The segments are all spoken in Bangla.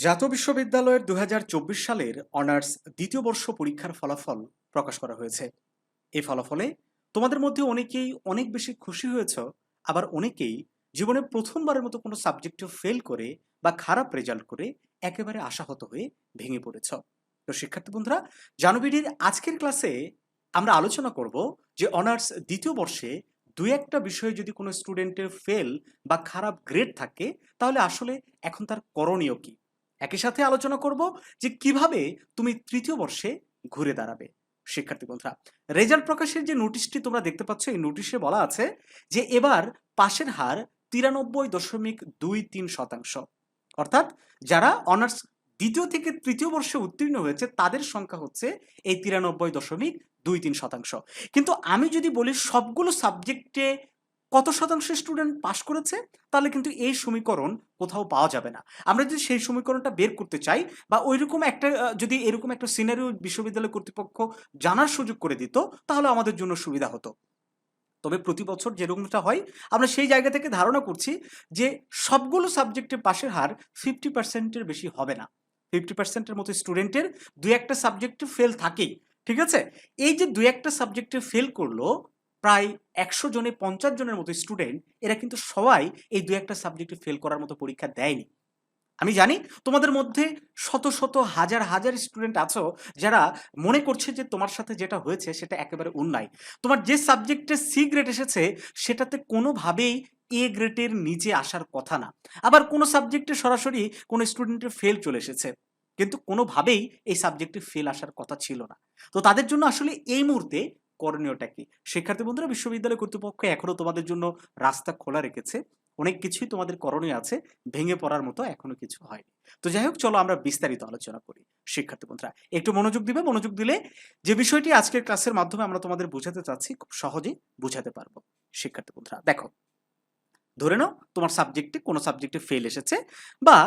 জাতীয় বিশ্ববিদ্যালয়ের ২০২৪ সালের অনার্স দ্বিতীয় বর্ষ পরীক্ষার ফলাফল প্রকাশ করা হয়েছে। এই ফলাফলে তোমাদের মধ্যে অনেকেই অনেক বেশি খুশি হয়েছ, আবার অনেকেই জীবনে প্রথমবারের মতো কোনো সাবজেক্টে ফেল করে বা খারাপ রেজাল্ট করে একেবারে আশাহত হয়ে ভেঙে পড়েছ। তো শিক্ষার্থী বন্ধুরা, জানুবিডির আজকের ক্লাসে আমরা আলোচনা করব যে অনার্স দ্বিতীয় বর্ষে দুই একটা বিষয়ে যদি কোনো স্টুডেন্টের ফেল বা খারাপ গ্রেড থাকে, তাহলে আসলে এখন তার করণীয় কি। একই সাথে আলোচনা করব যে কিভাবে তুমি তৃতীয় বর্ষে ঘুরে দাঁড়াবে। শিক্ষার্থী বন্ধুরা, রেজাল্ট প্রকাশের যে নোটিশটি তোমরা দেখতে পাচ্ছ, এই নোটিশে বলা আছে যে এবার পাশের হার 93.23%। অর্থাৎ যারা অনার্স দ্বিতীয় থেকে তৃতীয় বর্ষে উত্তীর্ণ হয়েছে তাদের সংখ্যা হচ্ছে এই 93.23%। কিন্তু আমি যদি বলি সবগুলো সাবজেক্টে কত শতাংশ স্টুডেন্ট পাশ করেছে, তাহলে কিন্তু এই সমীকরণ কোথাও পাওয়া যাবে না। আমরা যদি সেই সমীকরণটা বের করতে চাই বা ওইরকম একটা যদি এরকম একটা সিনারিও বিশ্ববিদ্যালয় কর্তৃপক্ষ জানার সুযোগ করে দিত, তাহলে আমাদের জন্য সুবিধা হতো। তবে প্রতি বছর যেরকমটা হয়, আমরা সেই জায়গা থেকে ধারণা করছি যে সবগুলো সাবজেক্টের পাশের হার 50%-এর বেশি হবে না। 50%-এর মতো স্টুডেন্টের দুই একটা সাবজেক্টে ফেল থাকেই। ঠিক আছে, এই যে দুই একটা সাবজেক্টে ফেল করলো প্রায় 100 জনে 50 জনের মতো স্টুডেন্ট, এরা কিন্তু সবাই এই দুই একটা সাবজেক্টে ফেল করার মতো পরীক্ষা দেয়নি। আমি জানি তোমাদের মধ্যে শত শত হাজার হাজার স্টুডেন্ট আছো যারা মনে করছে যে তোমার সাথে যেটা হয়েছে সেটা একেবারে অন্যায়। তোমার যে সাবজেক্টে সি গ্রেড এসেছে সেটাতে কোনোভাবেই এ গ্রেডের নিচে আসার কথা না। আবার কোনো সাবজেক্টে সরাসরি কোনো স্টুডেন্টের ফেল চলে এসেছে, কিন্তু কোনোভাবেই এই সাবজেক্টে ফেল আসার কথা ছিল না। তো তাদের জন্য আসলে এই মুহূর্তে করণীয়টা কি? শিক্ষার্থী বন্ধুরা, বিশ্ববিদ্যালয় কর্তৃপক্ষ এখনো তোমাদের জন্য রাস্তা খোলা রেখেছে। অনেক কিছুই তোমাদের করণীয় আছে, ভেঙে পড়ার মতো এখনো কিছু হয়নি। তো যাই হোক, চলো আমরা বিস্তারিত আলোচনা করি। শিক্ষার্থী বন্ধুরা, একটু মনোযোগ দিবে। মনোযোগ দিলে যে বিষয়টি আজকের ক্লাসের মাধ্যমে আমরা তোমাদের বোঝাতে চাচ্ছি খুব সহজেই বোঝাতে পারবো। শিক্ষার্থী বন্ধুরা দেখো, ধরে নাও তোমার সাবজেক্টে কোনো সাবজেক্টে ফেল এসেছে বা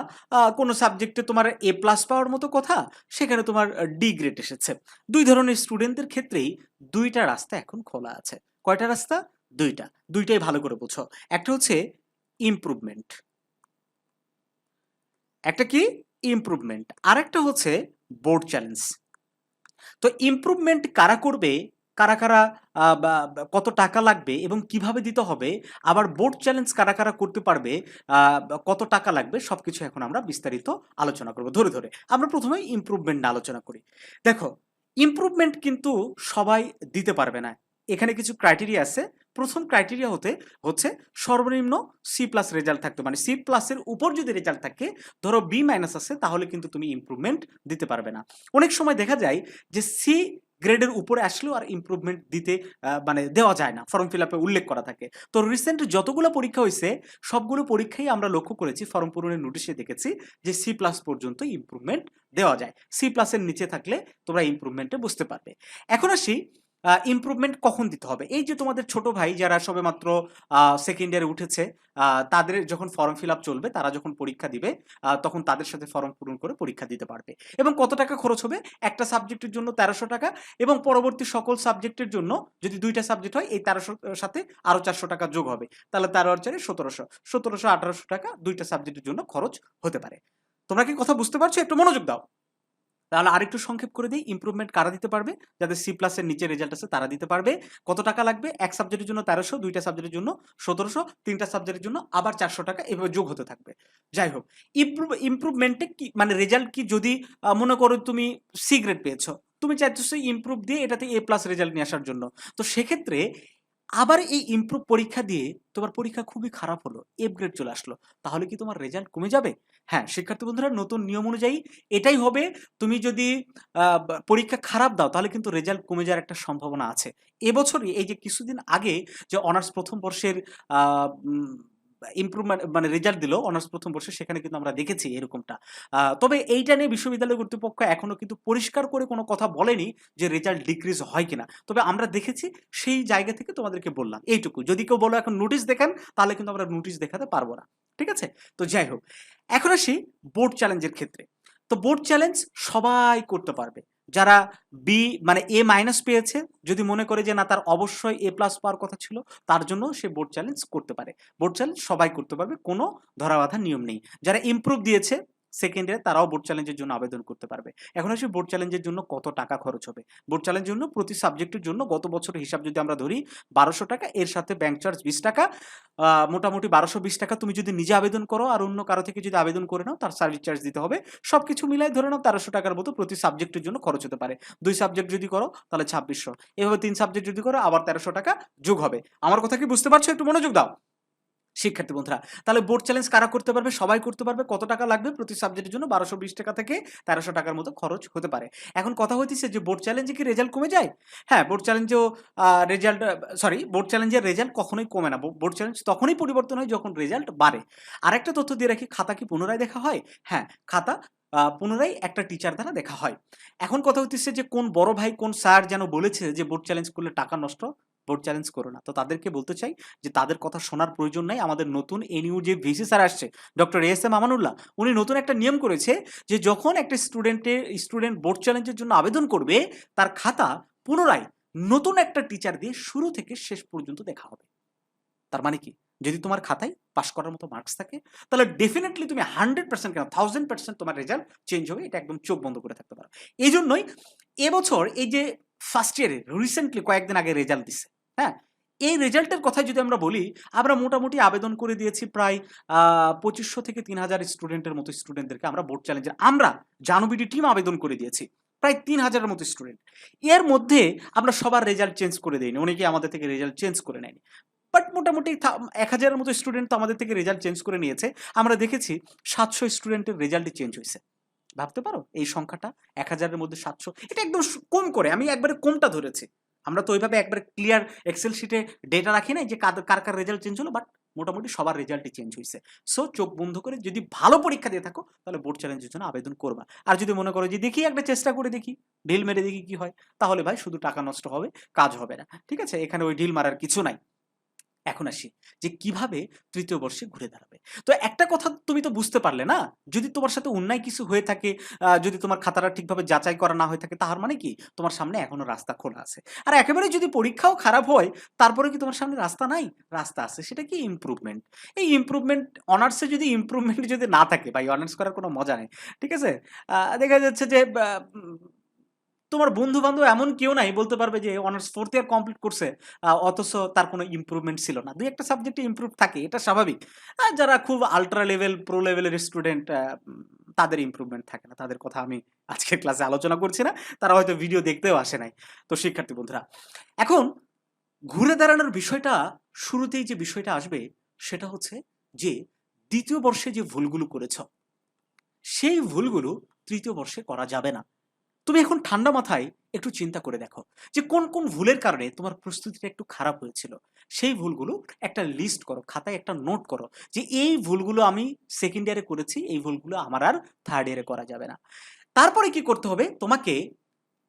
কোনো সাবজেক্টে তোমার এ প্লাস পাওয়ার মতো কথা, সেখানে তোমার ডি গ্রেড এসেছে। দুই ধরনের স্টুডেন্টদের ক্ষেত্রেই দুইটা রাস্তা এখন খোলা আছে। কয়টা রাস্তা? দুইটা। দুইটাই ভালো করে বোঝো। একটা হচ্ছে ইমপ্রুভমেন্ট, একটা কি ইমপ্রুভমেন্ট, আর একটা হচ্ছে বোর্ড চ্যালেঞ্জ। তো ইমপ্রুভমেন্ট কারা করবে, কারা কারা কত টাকা লাগবে এবং কিভাবে দিতে হবে, আবার বোর্ড চ্যালেঞ্জ কারা কারা করতে পারবে, কত টাকা লাগবে, সবকিছু এখন আমরা বিস্তারিত আলোচনা করব ধরে ধরে। আমরা প্রথমে ইমপ্রুভমেন্ট আলোচনা করি। দেখো, ইমপ্রুভমেন্ট কিন্তু সবাই দিতে পারবে না। এখানে কিছু ক্রাইটেরিয়া আছে। প্রথম ক্রাইটেরিয়া হচ্ছে সর্বনিম্ন সি প্লাস রেজাল্ট থাকতে, মানে সি প্লাসের উপর যদি রেজাল্ট থাকে, ধরো বি মাইনাস আছে, তাহলে কিন্তু তুমি ইমপ্রুভমেন্ট দিতে পারবে না। অনেক সময় দেখা যায় যে সি গ্রেডের উপরে আসলেও আর ইমপ্রুভমেন্ট দিতে মানে দেওয়া যায় না, ফর্ম ফিল আপে উল্লেখ করা থাকে। তো রিসেন্ট যতগুলো পরীক্ষা হয়েছে সবগুলো পরীক্ষাই আমরা লক্ষ্য করেছি, ফর্ম পূরণের নোটিশে দেখেছি যে সি প্লাস পর্যন্ত ইমপ্রুভমেন্ট দেওয়া যায়। সি প্লাসের নিচে থাকলে তোমরা ইমপ্রুভমেন্টে বুঝতে পারবে। এখন আসি ইমপ্রুভমেন্ট কখন দিতে হবে। এই যে তোমাদের ছোট ভাই যারা সবেমাত্র সেকেন্ড ইয়ারে উঠেছে, তাদের যখন ফর্ম ফিল আপ চলবে, তারা যখন পরীক্ষা দিবে, তখন তাদের সাথে ফর্ম পূরণ করে পরীক্ষা দিতে পারবে। এবং কত টাকা খরচ হবে? একটা সাবজেক্টের জন্য 1300 টাকা, এবং পরবর্তী সকল সাবজেক্টের জন্য যদি দুইটা সাবজেক্ট হয়, এই 1300 সাথে আরো 400 টাকা যোগ হবে, তাহলে 13 আর 4 1700, 1800 টাকা দুইটা সাবজেক্টের জন্য খরচ হতে পারে। তোমরা কি কথা বুঝতে পারছো? একটু মনোযোগ দাও। তাহলে আরেকটু সংক্ষেপ করে দিই, ইমপ্রুভমেন্ট কারা দিতে পারবে? যাদের সি প্লাসের নিচে রেজাল্ট আছে তারা দিতে পারবে। কত টাকা লাগবে? এক সাবজেক্টের জন্য 1300, দুইটা সাবজেক্টের জন্য 1700, তিনটা সাবজেক্টের জন্য আবার 400 টাকা, এভাবে যোগ হতে থাকবে। যাই হোক, ইমপ্রুভমেন্টে কি মানে রেজাল্ট কি, যদি মনে করো তুমি সি গ্রেড পেয়েছো, তুমি চাইতেছো ইমপ্রুভ দিয়ে এটাতে এ প্লাস রেজাল্ট নিয়ে আসার জন্য। তো সেক্ষেত্রে আবার এই ইমপ্রুভ পরীক্ষা দিয়ে তোমার পরীক্ষা খুবই খারাপ হলো, এফ গ্রেড চলে আসলো, তাহলে কি তোমার রেজাল্ট কমে যাবে? হ্যাঁ শিক্ষার্থী বন্ধুরা, নতুন নিয়ম অনুযায়ী এটাই হবে। তুমি যদি পরীক্ষা খারাপ দাও, তাহলে কিন্তু রেজাল্ট কমে যাওয়ার একটা সম্ভাবনা আছে। এবছরই এই যে কিছুদিন আগে যে অনার্স প্রথম বর্ষের ইমপ্রুভমেন্ট মানে রেজাল্ট দিল অনার্স প্রথম বর্ষে, সেখানে কিন্তু আমরা দেখেছি এরকমটা। তবে এইটা নিয়ে বিশ্ববিদ্যালয় কর্তৃপক্ষ এখনো কিন্তু পরিষ্কার করে কোনো কথা বলেনি যে রেজাল্ট ডিক্রিজ হয় কিনা। তবে আমরা দেখেছি, সেই জায়গা থেকে তোমাদেরকে বললাম এইটুকু। যদি কেউ বলো এখন নোটিশ দেখান, তাহলে কিন্তু আমরা নোটিশ দেখাতে পারবো না। ঠিক আছে? তো যাই হোক, এখন আসি বোর্ড চ্যালেঞ্জের ক্ষেত্রে। তো বোর্ড চ্যালেঞ্জ সবাই করতে পারবে। যারা বি মানে এ মাইনাস পেয়েছে, যদি মনে করে যে না তার অবশ্যই এ প্লাস পাওয়ার কথা ছিল, তার জন্য সে বোর্ড চ্যালেঞ্জ করতে পারে। বোর্ড চ্যালেঞ্জ সবাই করতে পারবে, কোনো ধরা বাঁধা নিয়ম নেই। যারা ইমপ্রুভ দিয়েছে, সেকেন্ড ইয়ার তারাও বোর্ড চ্যালেঞ্জের জন্য আবেদন করতে পারবে। এখন আসি বোর্ড চ্যালেঞ্জের জন্য কত টাকা খরচ হবে। বোর্ড চ্যালেঞ্জের জন্য প্রতি সাবজেক্টের জন্য গত বছরের হিসাব যদি আমরা ধরি ১২০০ টাকা, এর সাথে ব্যাংক চার্জ ২০ টাকা, মোটামুটি ১২২০ টাকা তুমি যদি নিজে আবেদন করো আর অন্য কারো থেকে যদি আবেদন করে নাও তার সার্ভিস চার্জ দিতে হবে। সবকিছু মিলাই ধরে নাও ১৩০০ টাকার মতো প্রতি সাবজেক্টের জন্য খরচ হতে পারে। ২ সাবজেক্ট যদি করো তাহলে ২৬০০, এভাবে ৩ সাবজেক্ট যদি করো আবার ১৩০০ টাকা যোগ হবে। আমার কথা কি বুঝতে পারছো? একটু মনোযোগ দাও শিক্ষার্থী বন্ধুরা। তাহলে বোর্ড চ্যালেঞ্জ কারা করতে পারবে? সবাই করতে পারবে। কত টাকা লাগবে? প্রতি সাবজেক্টের জন্য ১২২০ টাকা থেকে ১৩০০ টাকার মতো খরচ হতে পারে। এখন কথা হইতেছে যে বোর্ড চ্যালেঞ্জে কি রেজাল্ট কমে যায়? হ্যাঁ, বোর্ড চ্যালেঞ্জেও বোর্ড চ্যালেঞ্জের রেজাল্ট কখনোই কমে না। বোর্ড চ্যালেঞ্জ তখনই পরিবর্তন হয় যখন রেজাল্ট বাড়ে। আরেকটা তথ্য দিয়ে রাখি, খাতা কি পুনরায় দেখা হয়? হ্যাঁ, খাতা পুনরায় একটা টিচার দ্বারা দেখা হয়। এখন কথা হইতেছে যে কোন বড় ভাই, কোন স্যার যেন বলেছে যে বোর্ড চ্যালেঞ্জ করলে টাকা নষ্ট, বোর্ড চ্যালেঞ্জ করো না। তো তাদেরকে বলতে চাই যে তাদের কথা শোনার প্রয়োজন নাই। আমাদের নতুন এনইউ যে ভিসি স্যার আসছে, ডক্টর এস এম আমানুল্লাহ, উনি নতুন একটা নিয়ম করেছে যে যখন একটা স্টুডেন্ট বোর্ড চ্যালেঞ্জের জন্য আবেদন করবে, তার খাতা পুনরায় নতুন একটা টিচার দিয়ে শুরু থেকে শেষ পর্যন্ত দেখা হবে। তার মানে কি? যদি তোমার খাতায় পাস করার মতো মার্কস থাকে, তাহলে ডেফিনেটলি তুমি 100% কেন 1000% তোমার রেজাল্ট চেঞ্জ হবে। এটা একদম চোখ বন্ধ করে থাকতে পারো। এই জন্যই এবছর এই যে ফার্স্ট ইয়ারে রিসেন্টলি কয়েকদিন আগে রেজাল্ট দিছে, হ্যাঁ, এই রেজাল্টের কথা যদি আমরা বলি, আমরা মোটামুটি আবেদন করে দিয়েছি প্রায় ২৫০০ থেকে ৩০০০ স্টুডেন্টের মতো স্টুডেন্টদেরকে আমরা বোর্ড চ্যালেঞ্জে, আমরা জানুবিডি টিম আবেদন করে দিয়েছি প্রায় ৩০০০-এর মতো স্টুডেন্ট। এর মধ্যে আমরা সবার রেজাল্ট চেঞ্জ করে দিইনি, অনেকে আমাদের থেকে রেজাল্ট চেঞ্জ করে নেয়নি। বাট মোটামুটি ১০০০-এর মতো স্টুডেন্ট তো আমাদের থেকে রেজাল্ট চেঞ্জ করে নিয়েছে। আমরা দেখেছি ৭০০ স্টুডেন্টের রেজাল্টই চেঞ্জ হয়েছে। ভাবতে পারো এই সংখ্যাটা, ১০০০-এর মধ্যে ৭০০, এটা একদম কম করে আমি একবারে কমটা ধরেছি। আমরা তো ওইভাবে একবারে ক্লিয়ার এক্সেল শিটে ডেটা রাখি নাই যে কার কার রেজাল্ট চেঞ্জ হলো, বাট মোটামুটি সবার রেজাল্টই চেঞ্জ হয়েছে। সো চোখ বন্ধ করে যদি ভালো পরীক্ষা দিয়ে থাকো তাহলে বোর্ড চ্যালেঞ্জের জন্য আবেদন করবা। আর যদি মনে করো যে দেখি একটা চেষ্টা করে দেখি, ঢিল মেরে দেখি কি হয়, তাহলে ভাই শুধু টাকা নষ্ট হবে, কাজ হবে না। ঠিক আছে? এখানে ওই ঢিল মারার কিছু নাই। এখন আসি যে কিভাবে তৃতীয় বর্ষে ঘুরে দাঁড়াবে। তো একটা কথা তুমি তো বুঝতে পারলে না, যদি তোমার সাথে অন্যায় কিছু হয়ে থাকে, যদি তোমার খাতাটা ঠিকভাবে যাচাই করা না হয়ে থাকে, তার মানে কি তোমার সামনে এখনো রাস্তা খোলা আছে। আর একেবারে যদি পরীক্ষাও খারাপ হয়, তারপরে কি তোমার সামনে রাস্তা নাই? রাস্তা আছে। সেটা কি? ইমপ্রুভমেন্ট। এই ইমপ্রুভমেন্ট, অনার্সে যদি ইমপ্রুভমেন্ট যদি না থাকে ভাই, অনার্স করার কোনো মজা নেই। ঠিক আছে? দেখা যাচ্ছে যে তোমার বন্ধু-বান্ধব এমন কেউ নাই বলতে পারবে যে অনার্স 4th ইয়ার কমপ্লিট করছে, অথচ তার কোনো ইমপ্রুভমেন্ট ছিল না। ২-১ টা সাবজেক্টে ইমপ্রুভ থাকে, এটা স্বাভাবিক। যারা খুব আল্ট্রা লেভেল, প্রো লেভেলের স্টুডেন্ট, তাদের ইমপ্রুভমেন্ট থাকে না। তাদের কথা আমি আজকের ক্লাসে আলোচনা করছি না। তারা হয়তো ভিডিও দেখতেও আসে নাই। তো শিক্ষার্থী বন্ধুরা, এখন ঘুরে দাঁড়ানোর বিষয়টা, শুরুতেই যে বিষয়টা আসবে সেটা হচ্ছে যে ২য় বর্ষে যে ভুলগুলো করেছ, সেই ভুলগুলো ৩য় বর্ষে করা যাবে না। তুমি এখন ঠান্ডা মাথায় একটু চিন্তা করে দেখো যে কোন কোন ভুলের কারণে তোমার প্রস্তুতিটা একটু খারাপ হয়েছিল। সেই ভুলগুলো একটা লিস্ট করো, খাতায় একটা নোট করো যে এই ভুলগুলো আমি সেকেন্ড ইয়ারে করেছি, এই ভুলগুলো আমার আর থার্ড ইয়ারে করা যাবে না। তারপরে কি করতে হবে? তোমাকে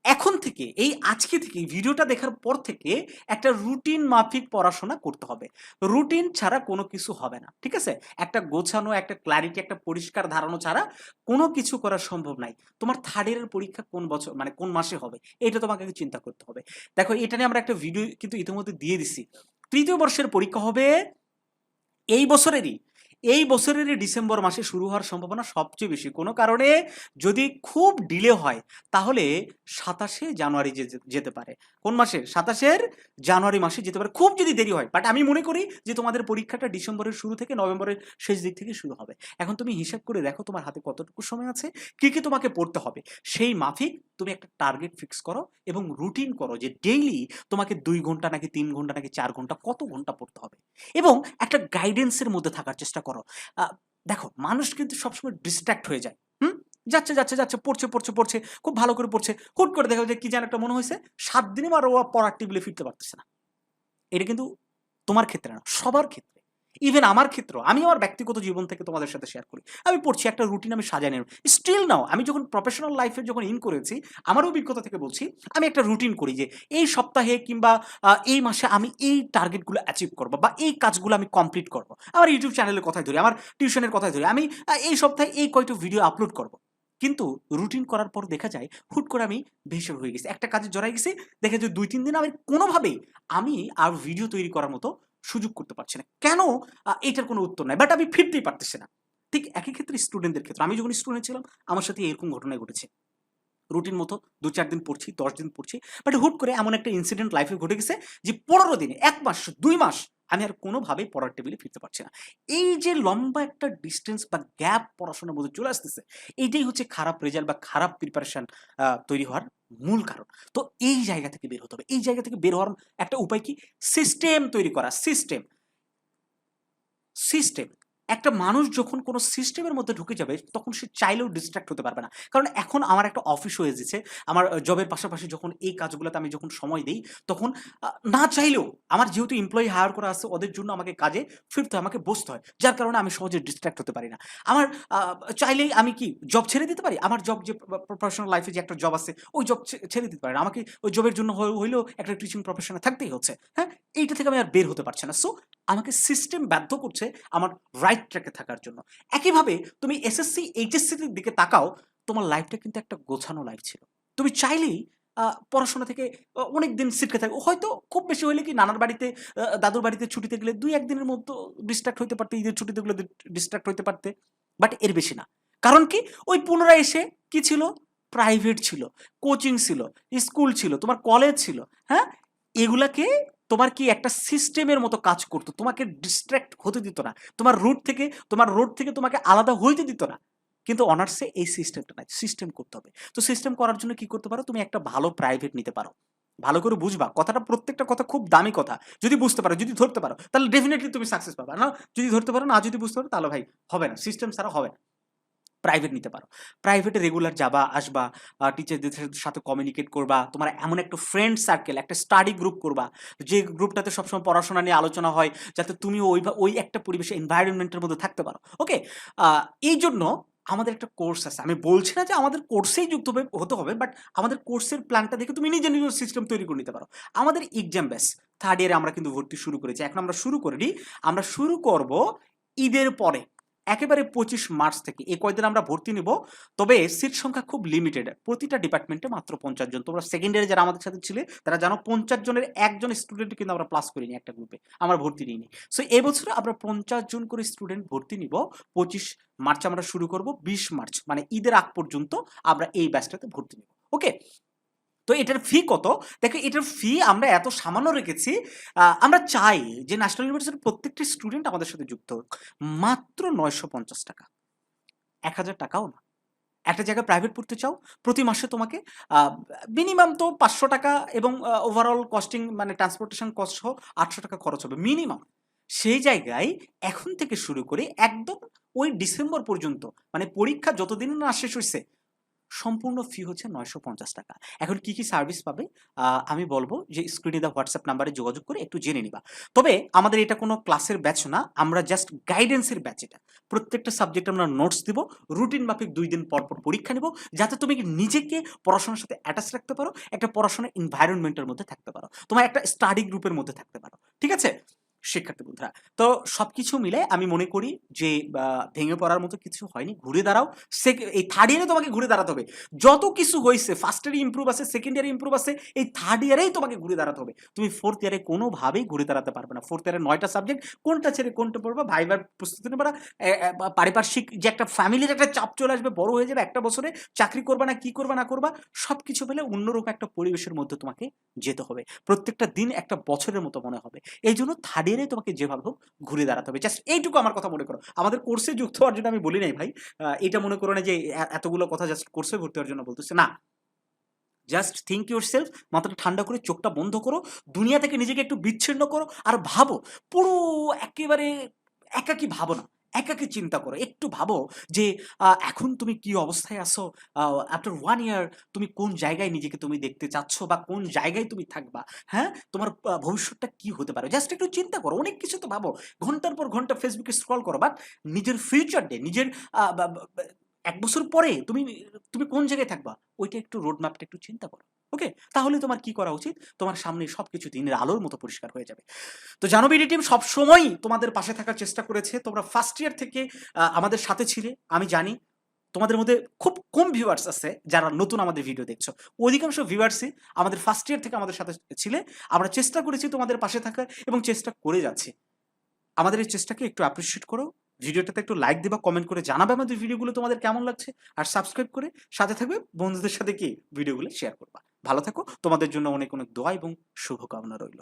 এখন থেকে, এই আজকে থেকে, ভিডিওটা দেখার পর থেকে একটা রুটিন মাফিক পড়াশোনা করতে হবে। রুটিন ছাড়া কোনো কিছু হবে না। ঠিক আছে? একটা গোছানো, একটা ক্ল্যারিটি, একটা পরিষ্কার ধারণা ছাড়া কোনো কিছু করা সম্ভব নাই। তোমার থার্ড ইয়ারের পরীক্ষা কোন বছর, মানে কোন মাসে হবে, এটা তোমাকে আগে চিন্তা করতে হবে। দেখো, এটা নিয়ে আমরা একটা ভিডিও কিন্তু ইতিমধ্যে দিয়ে দিছি। তৃতীয় বর্ষের পরীক্ষা হবে এই বছরেরই, ডিসেম্বর মাসে শুরু হওয়ার সম্ভাবনা সবচেয়ে বেশি। কোনো কারণে যদি খুব ডিলে হয় তাহলে ২৭শে জানুয়ারি যেতে পারে। কোন মাসের? ২৭শে জানুয়ারি মাসে যেতে পারে, খুব যদি দেরি হয়। বাট আমি মনে করি যে তোমাদের পরীক্ষাটা ডিসেম্বরের শুরু থেকে নভেম্বরের শেষ দিক থেকে শুরু হবে। এখন তুমি হিসাব করে দেখো তোমার হাতে কতটুকু সময় আছে, কি কি তোমাকে পড়তে হবে। সেই মাফিক তুমি একটা টার্গেট ফিক্স করো এবং রুটিন করো যে ডেইলি তোমাকে ২ ঘন্টা নাকি ৩ ঘন্টা নাকি ৪ ঘন্টা, কত ঘন্টা পড়তে হবে, এবং একটা গাইডেন্সের মধ্যে থাকার চেষ্টা করো। দেখো, মানুষ কিন্তু সবসময় ডিস্ট্রাক্ট হয়ে যায়। যাচ্ছে, পড়ছে, খুব ভালো করে পড়ছে, হুট করে দেখা যায় কি যেন একটা মনে হয়েছে, ৭ দিনে আর ও পড়ার টেবিলে ফিরতে পারতেছে না। এটা কিন্তু তোমার ক্ষেত্রে না, সবার ক্ষেত্রে। ইভেন আমার ক্ষেত্রেও, আমি আমার ব্যক্তিগত জীবন থেকে তোমাদের সাথে শেয়ার করি। আমি পড়ছি, একটা রুটিন আমি সাজাই নিলাম। স্টিল নাও, আমি যখন প্রফেশনাল লাইফে যখন ইন করেছি, আমার অভিজ্ঞতা থেকে বলছি, আমি একটা রুটিন করি যে এই সপ্তাহে কিংবা এই মাসে আমি এই টার্গেটগুলো অ্যাচিভ করবো বা এই কাজগুলো আমি কমপ্লিট করবো। আমার ইউটিউব চ্যানেলের কথাই ধরি, আমার টিউশনের কথাই ধরি, আমি এই সপ্তাহে এই কয়টা ভিডিও আপলোড করবো। কিন্তু রুটিন করার পর দেখা যায় হুট করে আমি ভেসে হয়ে গেছি, একটা কাজে জড়াই গেছি, দেখা যায় ২-৩ দিন আমি কোনোভাবেই আমি আর ভিডিও তৈরি করার মতো সুযোগ করতে পারছি না। কেন? এটার কোনো উত্তর নাই। বাট আমি ফিরতেই পারতেছি না। ঠিক একই ক্ষেত্রে স্টুডেন্টদের ক্ষেত্রে, আমি যখন স্টুডেন্ট ছিলাম আমার সাথে এরকম ঘটনাই ঘটেছে। রুটিন মতো ২-৪ দিন পড়ছি, ১০ দিন পড়ছি। বাট হুট করে এমন একটা ইনসিডেন্ট লাইফে ঘটে গেছে যে ১৫ দিনে, ১ মাস, ২ মাস আমি আর কোনোভাবেই পড়ার টেবিলে ফিরতে পারছি না। এই যে লম্বা একটা ডিসট্যান্স বা গ্যাপ পড়াশোনার মধ্যে চলে আসতেছে, এইটাই হচ্ছে খারাপ রেজাল্ট বা খারাপ প্রিপারেশন তৈরি হওয়ার মূল কারণ। তো এই জায়গা থেকে বের হতে হবে। এই জায়গা থেকে বের হওয়ার একটা উপায় কি? সিস্টেম তৈরি করা। সিস্টেম। একটা মানুষ যখন কোনো সিস্টেমের মধ্যে ঢুকে যাবে তখন সে চাইলেও ডিস্ট্রাক্ট হতে পারবে না। কারণ এখন আমার একটা অফিস হয়ে গেছে। আমার জবের পাশাপাশি যখন এই কাজগুলোতে আমি যখন সময় দেই তখন না চাইলেও আমার যেহেতু এমপ্লয়ি হায়ার করা আছে ওদের জন্য আমাকে কাজে ফিরতে হয়, আমাকে বসতে হয়। যার কারণে আমি সহজে ডিস্ট্রাক্ট হতে পারি না। আমার আ চাইলেই আমি কি জব ছেড়ে দিতে পারি? আমার জব যে প্রফেশনাল লাইফে যে একটা জব আছে ওই জব ছেড়ে দিতে পারি না। আমাকে ওই জবের জন্য হইলেও একটা টিচিং প্রফেশনে থাকতেই হচ্ছে। হ্যাঁ? এইটা থেকে আমি আর বের হতে পারছি না। সো আমাকে সিস্টেম বাধ্য করছে আমার রাইট ট্র্যাকে থাকার জন্য। একইভাবে তুমি এসএসসি, এইচএসসি র দিকে তাকাও, তোমার লাইফটা কিন্তু একটা গোছানো লাইফ ছিল। তুমি চাইলেই পড়াশোনা থেকে অনেকদিন ছিটকে থাকো। হয়তো খুব বেশি হইলে কি নানার বাড়িতে, দাদুর বাড়িতে ছুটিতে গেলে ২-১ দিনের মতো ডিস্ট্রাক্ট হইতে পারতে, ঈদের ছুটিতে গুলো ডিস্ট্রাক্ট হইতে পারতে। বাট এর বেশি না। কারণ কি? ওই পুনরায় এসে কি ছিল? প্রাইভেট ছিল, কোচিং ছিল, স্কুল ছিল, তোমার কলেজ ছিল। হ্যাঁ? এগুলাকে তোমার কি একটা সিস্টেমের মতো কাজ করতো। তোমাকে ডিস্ট্রাক্ট হতে দিত না। তোমার রোড থেকে তোমাকে আলাদা হইতে দিত না। কিন্তু অনার্সে এই সিস্টেমটা নাই। সিস্টেম করতে হবে। তো সিস্টেম করার জন্য কি করতে পারো? তুমি একটা ভালো প্রাইভেট নিতে পারো। ভালো করে বুঝবা। কথাটা, প্রত্যেকটা কথা খুব দামি কথা। যদি বুঝতে পারো, যদি ধরতে পারো, তাহলে ডেফিনিটলি তুমি সাকসেস পাবা। না যদি ধরতে পারো, না যদি বুঝতে পারো তাহলে ভাই হবে না। সিস্টেম ছাড়া হবে না। প্রাইভেট নিতে পারো। প্রাইভেটে রেগুলার যাবা, আসবা, টিচারদের সাথে কমিউনিকেট করবা। তোমার এমন একটা ফ্রেন্ড সার্কেল, একটা স্টাডি গ্রুপ করবা, যে গ্রুপটাতে সবসময় পড়াশোনা নিয়ে আলোচনা হয়, যাতে তুমিও ওই একটা পরিবেশে এনভায়রনমেন্টের মধ্যে থাকতে পারো। ওকে? আ এইজন্য আমাদের একটা কোর্স আছে। আমি বলছি না যে আমাদের কোর্সেই যুক্ত হতে হবে, বাট আমাদের কোর্সের প্ল্যানটা দেখে তুমি নিজে, নিজের সিস্টেম তৈরি করে নিতে পারো। আমাদের এক্সাম ব্যাচ 3rd ইয়ারে আমরা কিন্তু ভর্তি শুরু করেছি। এখন আমরা শুরু করিনি। আমরা শুরু করব ঈদের পরে। একেবারে ২৫ মার্চ থেকে এই কয়দিন আমরা ভর্তি নিব। তবে সিট সংখ্যা খুব লিমিটেড। প্রতিটা ডিপার্টমেন্টে মাত্র ৫০ জন। তোমরা সেকেন্ড ইয়ারে যারা আমাদের সাথে ছিলে তারা জানো ৫০ জনের একজন স্টুডেন্ট কিন্তু আমরা প্লাস করিনি একটা গ্রুপে। আমরা ভর্তি নিইনি। সো এবছরে আমরা ৫০ জন করে স্টুডেন্ট ভর্তি নিব। ২৫ মার্চ আমরা শুরু করব। ২০ মার্চ মানে ঈদের আগ পর্যন্ত আমরা এই ব্যাচটাতে ভর্তি নিব। ওকে? তো এটার ফি কত? দেখো এটার ফি আমরা এত সামান্য রেখেছি। আমরা চাই যে ন্যাশনাল ইউনিভার্সিটির প্রত্যেকটি স্টুডেন্ট আমাদের সাথে যুক্ত হোক। মাত্র ৳৯৫০। ৳১,০০০ না। একটা জায়গায় প্রাইভেট পড়তে চাও, প্রতি মাসে তোমাকে আ মিনিমাম তো ৳৫০০ এবং ওভারঅল কস্টিং মানে ট্রান্সপোর্টেশন কস্ট সহ ৳৮০০ খরচ হবে মিনিমাম। সেই জায়গায় এখন থেকে শুরু করে একদম ওই ডিসেম্বর পর্যন্ত, মানে পরীক্ষা যতদিন না শেষ হইছে, সম্পূর্ণ ফি হচ্ছে ৳৯৫০। এখন কি, কি সার্ভিস পাবে? আমি বলব যে স্ক্রিনে দেওয়া WhatsApp নাম্বারে যোগাযোগ করে একটু জেনে নিবা। তবে আমাদের এটা কোনো ক্লাসের ব্যাচ না, আমরা জাস্ট গাইডেন্সের ব্যাচ এটা। প্রত্যেকটা সাবজেক্টে আমরা নোটস দিব, রুটিন মাফিক ২ দিন পর, পর পরীক্ষা নিব, যাতে তুমি নিজেকে পড়াশোনার সাথে অ্যাটাচ রাখতে পারো, একটা পড়াশোনার এনভায়রনমেন্টের মধ্যে থাকতে পারো। তোমার একটা স্টাডি গ্রুপের মধ্যে থাকতে পারো। ঠিক আছে? শিক্ষার্থী বন্ধুরা, তো সবকিছু মিলে আমি মনে করি যে ভেঙে পড়ার মতো কিছু হয়নি। ঘুরে দাঁড়াও। এই 3rd ইয়ারে তোমাকে ঘুরে দাঁড়াতে হবে। যত কিছু হইছে, 1st ইয়ারে ইমপ্রুভ আছে, 2nd ইয়ারে ইমপ্রুভ আছে, এই 3rd ইয়ারেই তোমাকে ঘুরে দাঁড়াতে হবে। তুমি 4th ইয়ারে কোনোভাবেই ঘুরে দাঁড়াতে পারবে না। 4th ইয়ারে ৯ টা সাবজেক্ট, কোনটা ছেড়ে কোনটা পড়বা, ভাইবার প্রস্তুতি নেবা না, পারিপার্শ্বিক যে একটা ফ্যামিলির একটা চাপ চলে আসবে, বড় হয়ে যাবে, একটা বছরে চাকরি করবা না, কি করবা না করবা, সবকিছু মিলে অন্যরকম একটা পরিবেশের মধ্যে তোমাকে যেতে হবে। প্রত্যেকটা দিন একটা বছরের মতো মনে হবে। এইজন্য 3rd ইয়ারে তোমাকে যেভাবে হোক ঘুরে দাঁড়াতে হবে। জাস্ট এইটুকু আমার কথা মনে করো। আমাদের কোর্সে যুক্ত হওয়ার জন্য আমি বলি নাই ভাই। এটা মনে করো না যে এতগুলো কথা জাস্ট কোর্সে ভর্তি হওয়ার জন্য বলতেছি। না। জাস্ট থিংক ইউরসেলফ, মাথাটা ঠান্ডা করে চোখটা বন্ধ করো। দুনিয়া থেকে নিজেকে একটু বিচ্ছিন্ন করো। আর ভাবো, পুরো একেবারে একাকী ভাবো না। একাকী চিন্তা করো। একটু ভাবো যে এখন তুমি কি অবস্থায় আছো? আফটার 1 ইয়ার তুমি কোন জায়গায় নিজেকে তুমি দেখতে চাচ্ছ বা কোন জায়গায় তুমি থাকবা? হ্যাঁ? তোমার ভবিষ্যৎটা কি হতে পারে? জাস্ট একটু চিন্তা করো। অনেক কিছু তো ভাবো। ঘন্টার পর ঘন্টা ফেসবুকে স্ক্রল করো। বাট নিজের ফিউচার ডে, নিজের আ বা বা ১ বছর পরে তুমি কোন জায়গায় থাকবা? ওইটা একটু রোড ম্যাপটা একটু চিন্তা করো। ওকে? তাহলে তোমার কি করা উচিত? তোমার সামনে সবকিছু দিনের আলোর মতো পরিষ্কার হয়ে যাবে। তো জানো বিডি টিম সবসময়ই তোমাদের পাশে থাকার চেষ্টা করেছে। তোমরা ফার্স্ট ইয়ার থেকে আমাদের সাথে ছিলে। আমি জানি তোমাদের মধ্যে খুব কম ভিউয়ার্স আছে যারা নতুন আমাদের ভিডিও দেখছো। অধিকাংশ ভিউয়ার্সই আমাদের ফার্স্ট ইয়ার থেকে আমাদের সাথে ছিলে। আমরা চেষ্টা করেছি তোমাদের পাশে থাকার এবং চেষ্টা করে যাচ্ছি। আমাদের এই চেষ্টাকে একটু অ্যাপ্রিশিয়েট করো। ভিডিওটাতে একটু লাইক দিবা, কমেন্ট করে জানাবে আমাদের ভিডিওগুলো তোমাদের কেমন লাগছে। আর সাবস্ক্রাইব করে সাথে থাকবে, বন্ধুদের সাথে কি ভিডিওগুলো শেয়ার করবা। ভালো থাকো, তোমাদের জন্য অনেক অনেক দোয়া এবং শুভকামনা রইল।